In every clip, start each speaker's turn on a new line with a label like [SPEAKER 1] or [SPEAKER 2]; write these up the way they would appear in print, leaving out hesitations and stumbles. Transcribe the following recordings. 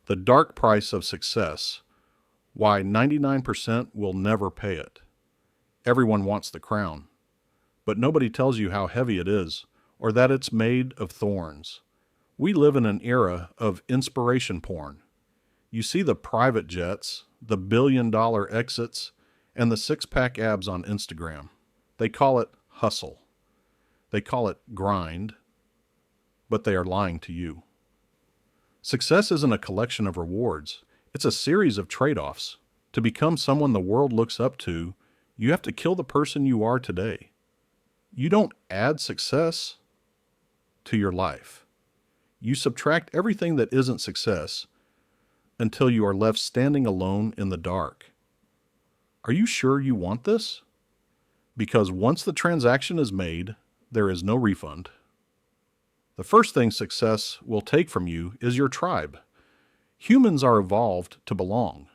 [SPEAKER 1] The dark price of success. Why 99% will never pay it. Everyone wants the crown, but nobody tells you how heavy it is or that it's made of thorns. We live in an era of inspiration porn. You see the private jets, the billion-dollar exits, and the six-pack abs on Instagram. They call it hustle. They call it grind, but they are lying to you. Success isn't a collection of rewards. It's a series of trade-offs. To become someone the world looks up to, you have to kill the person you are today. You don't add success to your life. You subtract everything that isn't success until you are left standing alone in the dark. Are you sure you want this? Because once the transaction is made, there is no refund. The first thing success will take from you is your tribe. Humans are evolved to belong.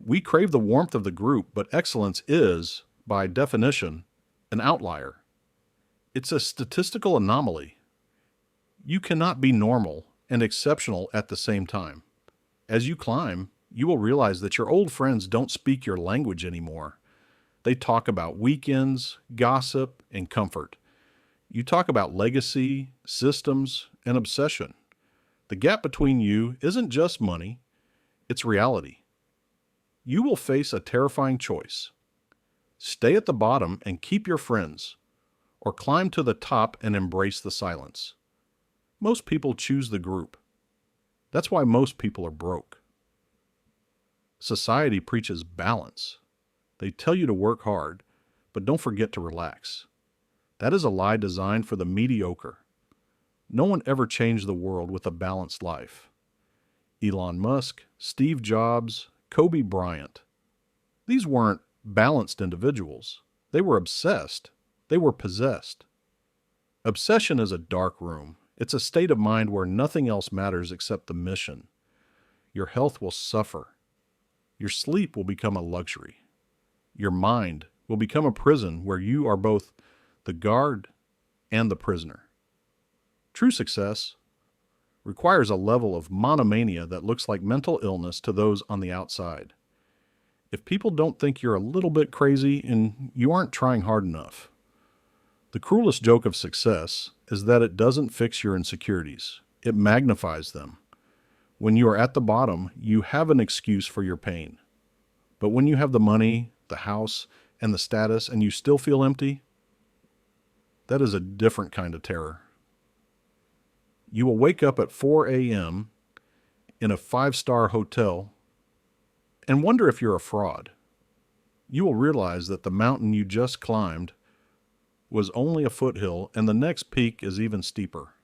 [SPEAKER 1] We crave the warmth of the group, but excellence is, by definition, an outlier. It's a statistical anomaly. You cannot be normal and exceptional at the same time. As you climb, you will realize that your old friends don't speak your language anymore. They talk about weekends, gossip, and comfort. You talk about legacy, systems, and obsession. The gap between you isn't just money, it's reality. You will face a terrifying choice. Stay at the bottom and keep your friends, or climb to the top and embrace the silence. Most people choose the group. That's why most people are broke. Society preaches balance. They tell you to work hard, but don't forget to relax. That is a lie designed for the mediocre. No one ever changed the world with a balanced life. Elon Musk, Steve Jobs, Kobe Bryant. These weren't balanced individuals. They were obsessed. They were possessed. Obsession is a dark room. It's a state of mind where nothing else matters except the mission. Your health will suffer. Your sleep will become a luxury. Your mind will become a prison where you are both the guard and the prisoner. True success requires a level of monomania that looks like mental illness to those on the outside. If people don't think you're a little bit crazy and you aren't trying hard enough. The cruelest joke of success is that it doesn't fix your insecurities. It magnifies them. When you are at the bottom, you have an excuse for your pain. But when you have the money, the house, and the status, and you still feel empty, that is a different kind of terror. You will wake up at 4 a.m. in a 5-star hotel and wonder if you're a fraud. You will realize that the mountain you just climbed was only a foothill and the next peak is even steeper.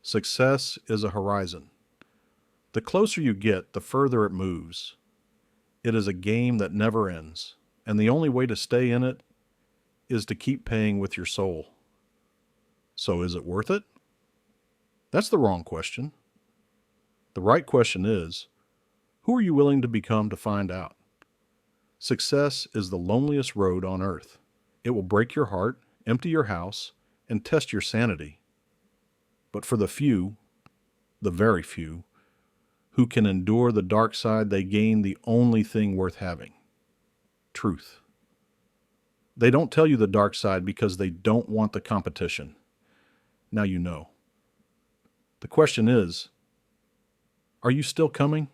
[SPEAKER 1] Success is a horizon. The closer you get, the further it moves. It is a game that never ends, and the only way to stay in it is to keep paying with your soul. So is it worth it? That's the wrong question. The right question is, who are you willing to become to find out? Success is the loneliest road on earth. It will break your heart, empty your house, and test your sanity. But for the few, the very few, who can endure the dark side, they gain the only thing worth having: truth. They don't tell you the dark side because they don't want the competition. Now you know. The question is, are you still coming?